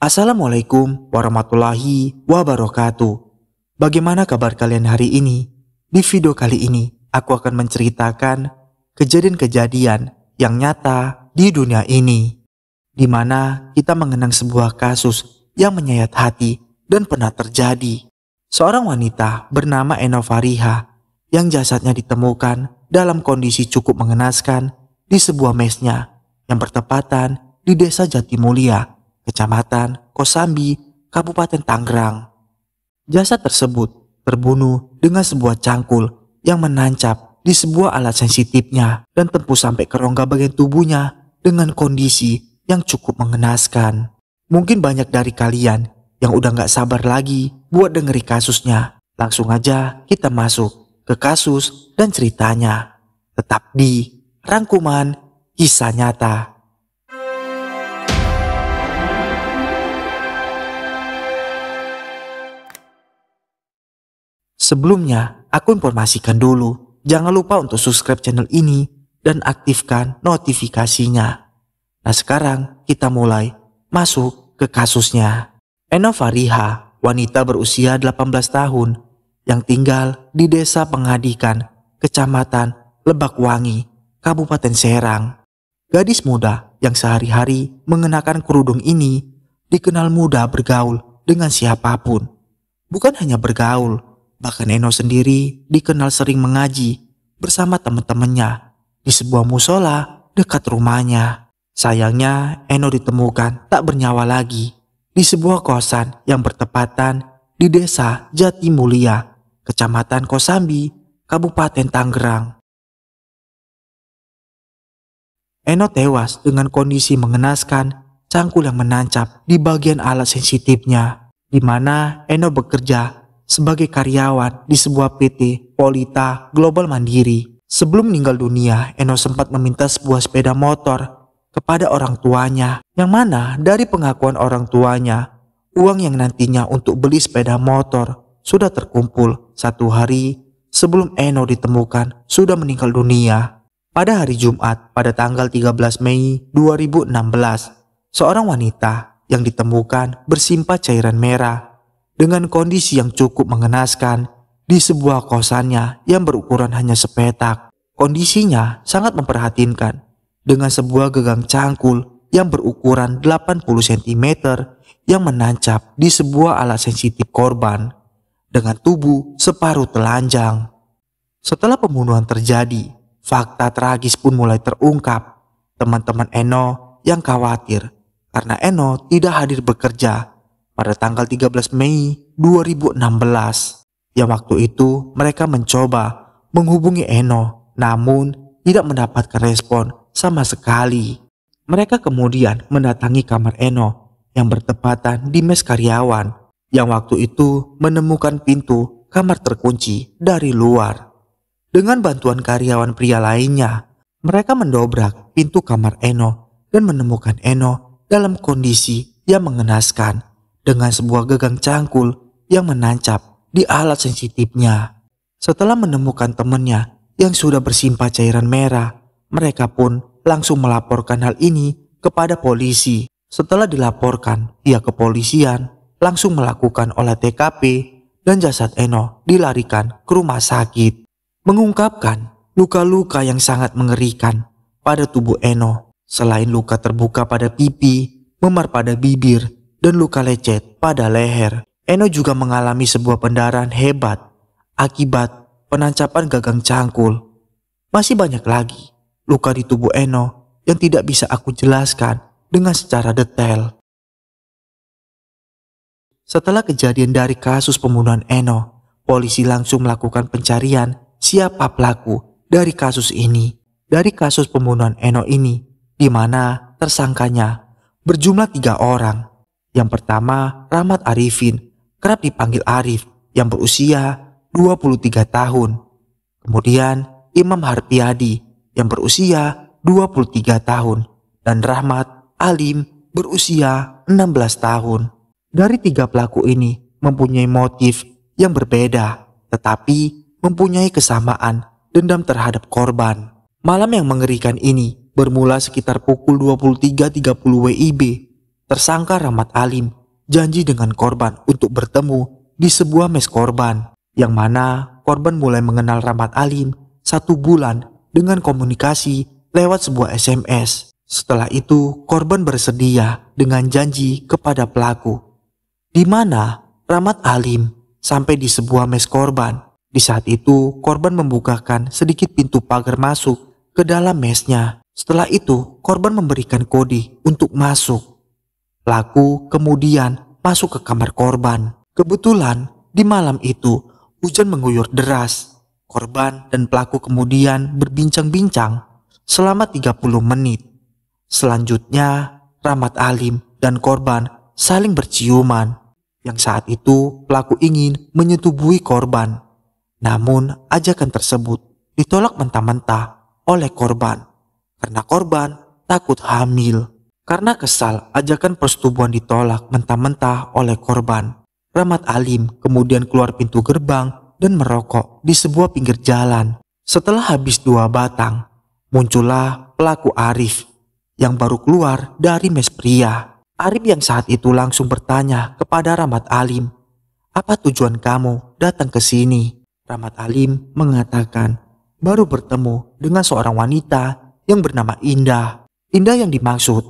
Assalamualaikum warahmatullahi wabarakatuh. Bagaimana kabar kalian hari ini? Di video kali ini, aku akan menceritakan kejadian-kejadian yang nyata di dunia ini, di mana kita mengenang sebuah kasus yang menyayat hati dan pernah terjadi. Seorang wanita bernama Eno Fariha yang jasadnya ditemukan dalam kondisi cukup mengenaskan di sebuah mesnya yang bertepatan di Desa Jatimulia, Kecamatan Kosambi, Kabupaten Tangerang. Jasad tersebut terbunuh dengan sebuah cangkul yang menancap di sebuah alat sensitifnya dan tembus sampai ke rongga bagian tubuhnya dengan kondisi yang cukup mengenaskan. Mungkin banyak dari kalian yang udah gak sabar lagi buat dengeri kasusnya. Langsung aja kita masuk ke kasus dan ceritanya. Tetap di Rangkuman Kisah Nyata. Sebelumnya, aku informasikan dulu, jangan lupa untuk subscribe channel ini dan aktifkan notifikasinya. Nah sekarang kita mulai masuk ke kasusnya. Eno Fariha, wanita berusia 18 tahun yang tinggal di Desa Pengadikan, Kecamatan Lebakwangi, Kabupaten Serang. Gadis muda yang sehari-hari mengenakan kerudung ini dikenal mudah bergaul dengan siapapun. Bukan hanya bergaul, bahkan Eno sendiri dikenal sering mengaji bersama teman-temannya di sebuah musola dekat rumahnya. Sayangnya Eno ditemukan tak bernyawa lagi di sebuah kosan yang bertepatan di Desa Jatimulia, Kecamatan Kosambi, Kabupaten Tangerang. Eno tewas dengan kondisi mengenaskan, cangkul yang menancap di bagian alat sensitifnya, di mana Eno bekerja sebagai karyawan di sebuah PT Polita Global Mandiri. Sebelum meninggal dunia, Eno sempat meminta sebuah sepeda motor kepada orang tuanya, yang mana dari pengakuan orang tuanya, uang yang nantinya untuk beli sepeda motor sudah terkumpul 1 hari sebelum Eno ditemukan sudah meninggal dunia. Pada hari Jumat pada tanggal 13 Mei 2016, seorang wanita yang ditemukan bersimpan cairan merah dengan kondisi yang cukup mengenaskan di sebuah kosannya yang berukuran hanya sepetak. Kondisinya sangat memprihatinkan dengan sebuah gagang cangkul yang berukuran 80 cm yang menancap di sebuah alat sensitif korban dengan tubuh separuh telanjang. Setelah pembunuhan terjadi, fakta tragis pun mulai terungkap. Teman-teman Eno yang khawatir karena Eno tidak hadir bekerja pada tanggal 13 Mei 2016. Yang waktu itu mereka mencoba menghubungi Eno, namun tidak mendapatkan respon sama sekali. Mereka kemudian mendatangi kamar Eno yang bertepatan di mes karyawan, yang waktu itu menemukan pintu kamar terkunci dari luar. Dengan bantuan karyawan pria lainnya, mereka mendobrak pintu kamar Eno dan menemukan Eno dalam kondisi yang mengenaskan dengan sebuah gagang cangkul yang menancap di alat sensitifnya. Setelah menemukan temannya yang sudah bersimpan cairan merah, mereka pun langsung melaporkan hal ini kepada polisi. Setelah dilaporkan, pihak kepolisian langsung melakukan olah TKP dan jasad Eno dilarikan ke rumah sakit, mengungkapkan luka-luka yang sangat mengerikan pada tubuh Eno. Selain luka terbuka pada pipi, memar pada bibir, dan luka lecet pada leher, Eno juga mengalami sebuah pendarahan hebat akibat penancapan gagang cangkul. Masih banyak lagi luka di tubuh Eno yang tidak bisa aku jelaskan dengan secara detail. Setelah kejadian dari kasus pembunuhan Eno, polisi langsung melakukan pencarian siapa pelaku dari kasus ini. Dari kasus pembunuhan Eno ini, di mana tersangkanya berjumlah 3 orang. Yang pertama, Rahmat Arifin, kerap dipanggil Arif, yang berusia 23 tahun. Kemudian Imam Harpiadi yang berusia 23 tahun. Dan Rahmat Alim berusia 16 tahun. Dari 3 pelaku ini mempunyai motif yang berbeda, tetapi mempunyai kesamaan dendam terhadap korban. Malam yang mengerikan ini bermula sekitar pukul 23.30 WIB tersangka Rahmat Alim janji dengan korban untuk bertemu di sebuah mes korban, yang mana korban mulai mengenal Rahmat Alim 1 bulan dengan komunikasi lewat sebuah SMS. Setelah itu, korban bersedia dengan janji kepada pelaku, di mana Rahmat Alim sampai di sebuah mes korban. Di saat itu, korban membukakan sedikit pintu pagar masuk ke dalam mesnya. Setelah itu, korban memberikan kode untuk masuk. Pelaku kemudian masuk ke kamar korban. Kebetulan di malam itu hujan mengguyur deras. Korban dan pelaku kemudian berbincang-bincang selama 30 menit. Selanjutnya, Rahmat Alim dan korban saling berciuman. Yang saat itu pelaku ingin menyetubuhi korban. Namun ajakan tersebut ditolak mentah-mentah oleh korban karena korban takut hamil. Karena kesal ajakan persetubuhan ditolak mentah-mentah oleh korban, Rahmat Alim kemudian keluar pintu gerbang dan merokok di sebuah pinggir jalan. Setelah habis 2 batang, muncullah pelaku Arif yang baru keluar dari mes pria. Arif yang saat itu langsung bertanya kepada Rahmat Alim, "Apa tujuan kamu datang ke sini?" Rahmat Alim mengatakan baru bertemu dengan seorang wanita yang bernama Indah. Indah yang dimaksud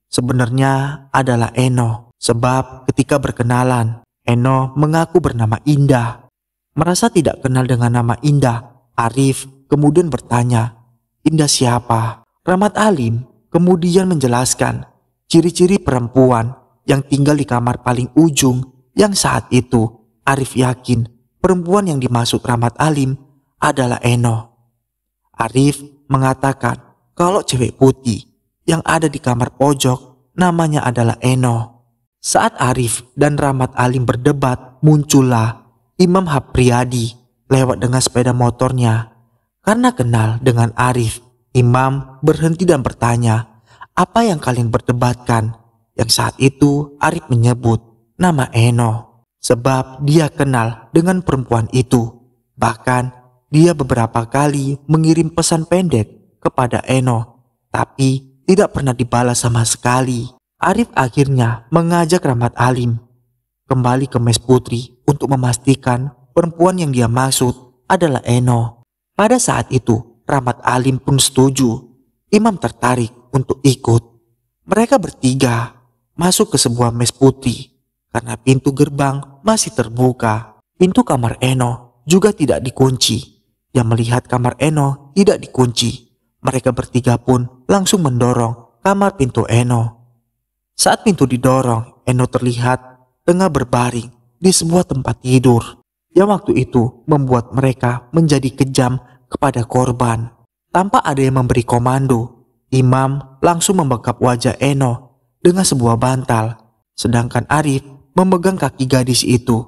sebenarnya adalah Eno, sebab ketika berkenalan, Eno mengaku bernama Indah. Merasa tidak kenal dengan nama Indah, Arif kemudian bertanya, "Indah siapa?" Rahmat Alim kemudian menjelaskan ciri-ciri perempuan yang tinggal di kamar paling ujung, yang saat itu Arif yakin perempuan yang dimaksud Rahmat Alim adalah Eno. Arif mengatakan kalau cewek putih yang ada di kamar pojok namanya adalah Eno. Saat Arif dan Rahmat Alim berdebat, muncullah Imam Hapriyadi lewat dengan sepeda motornya. Karena kenal dengan Arif, Imam berhenti dan bertanya, "Apa yang kalian berdebatkan?" Yang saat itu Arif menyebut nama Eno, sebab dia kenal dengan perempuan itu. Bahkan dia beberapa kali mengirim pesan pendek kepada Eno, tapi tidak pernah dibalas sama sekali. Arif akhirnya mengajak Rahmat Alim kembali ke mes putri untuk memastikan perempuan yang dia maksud adalah Eno. Pada saat itu Rahmat Alim pun setuju. Imam tertarik untuk ikut. Mereka bertiga masuk ke sebuah mes putri karena pintu gerbang masih terbuka. Pintu kamar Eno juga tidak dikunci. Yang melihat kamar Eno tidak dikunci, mereka bertiga pun langsung mendorong kamar pintu Eno. Saat pintu didorong, Eno terlihat tengah berbaring di sebuah tempat tidur yang waktu itu membuat mereka menjadi kejam kepada korban. Tanpa ada yang memberi komando, Imam langsung membekap wajah Eno dengan sebuah bantal, sedangkan Arif memegang kaki gadis itu.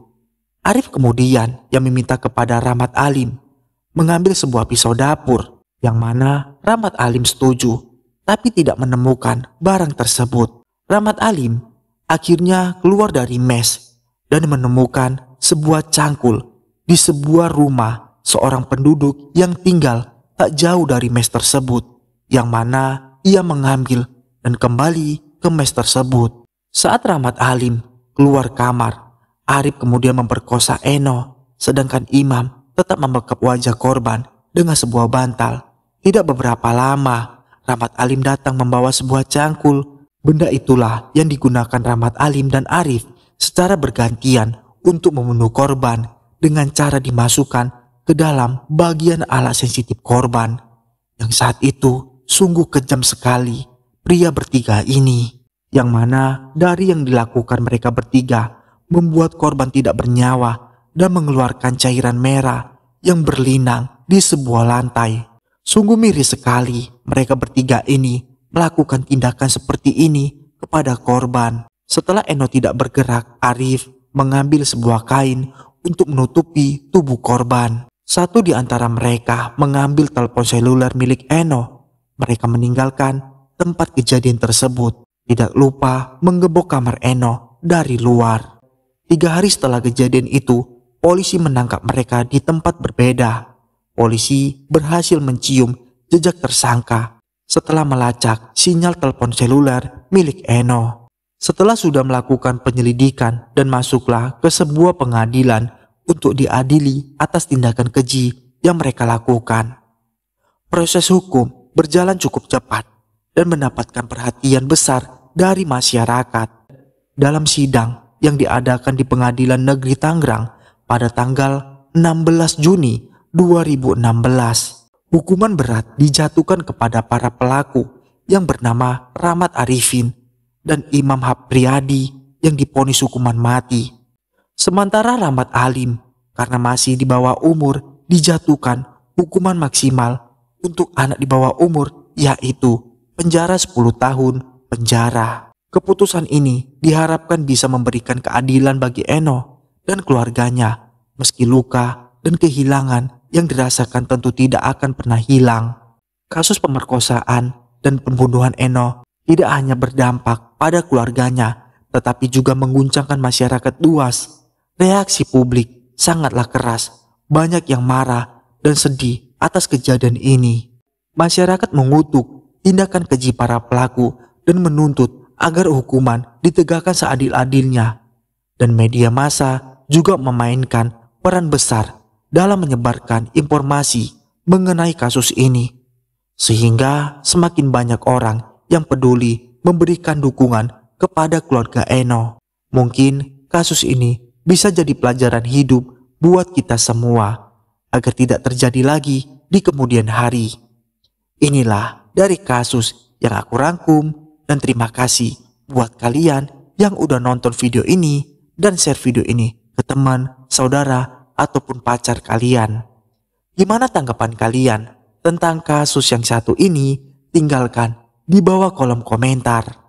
Arif kemudian yang meminta kepada Rahmat Alim mengambil sebuah pisau dapur, yang mana Rahmat Alim setuju, tapi tidak menemukan barang tersebut. Rahmat Alim akhirnya keluar dari mes dan menemukan sebuah cangkul di sebuah rumah seorang penduduk yang tinggal tak jauh dari mes tersebut, yang mana ia mengambil dan kembali ke mes tersebut. Saat Rahmat Alim keluar kamar, Arif kemudian memperkosa Eno, sedangkan Imam tetap membekap wajah korban dengan sebuah bantal. Tidak beberapa lama, Rahmat Alim datang membawa sebuah cangkul. Benda itulah yang digunakan Rahmat Alim dan Arif secara bergantian untuk membunuh korban dengan cara dimasukkan ke dalam bagian alat sensitif korban. Yang saat itu sungguh kejam sekali pria bertiga ini, yang mana dari yang dilakukan mereka bertiga membuat korban tidak bernyawa dan mengeluarkan cairan merah yang berlinang di sebuah lantai. Sungguh miris sekali mereka bertiga ini melakukan tindakan seperti ini kepada korban. Setelah Eno tidak bergerak, Arif mengambil sebuah kain untuk menutupi tubuh korban. Satu di antara mereka mengambil telepon seluler milik Eno. Mereka meninggalkan tempat kejadian tersebut, tidak lupa menggebok kamar Eno dari luar. 3 hari setelah kejadian itu, polisi menangkap mereka di tempat berbeda. Polisi berhasil mencium jejak tersangka setelah melacak sinyal telepon seluler milik Eno. Setelah sudah melakukan penyelidikan dan masuklah ke sebuah pengadilan untuk diadili atas tindakan keji yang mereka lakukan. Proses hukum berjalan cukup cepat dan mendapatkan perhatian besar dari masyarakat. Dalam sidang yang diadakan di Pengadilan Negeri Tangerang pada tanggal 16 Juni 2016, hukuman berat dijatuhkan kepada para pelaku yang bernama Rahmat Arifin dan Imam Hapriyadi yang divonis hukuman mati. Sementara Rahmat Alim karena masih di bawah umur dijatuhkan hukuman maksimal untuk anak di bawah umur, yaitu penjara 10 tahun penjara. Keputusan ini diharapkan bisa memberikan keadilan bagi Eno dan keluarganya, meski luka dan kehilangan yang dirasakan tentu tidak akan pernah hilang. Kasus pemerkosaan dan pembunuhan Eno tidak hanya berdampak pada keluarganya, tetapi juga mengguncangkan masyarakat luas. Reaksi publik sangatlah keras, banyak yang marah dan sedih atas kejadian ini. Masyarakat mengutuk tindakan keji para pelaku dan menuntut agar hukuman ditegakkan seadil-adilnya. Dan media massa juga memainkan peran besar dalam menyebarkan informasi mengenai kasus ini, sehingga semakin banyak orang yang peduli memberikan dukungan kepada keluarga Eno. Mungkin kasus ini bisa jadi pelajaran hidup buat kita semua agar tidak terjadi lagi di kemudian hari. Inilah dari kasus yang aku rangkum, dan terima kasih buat kalian yang udah nonton video ini dan share video ini ke teman, saudara, ataupun pacar kalian. Gimana tanggapan kalian tentang kasus yang satu ini? Tinggalkan di bawah kolom komentar.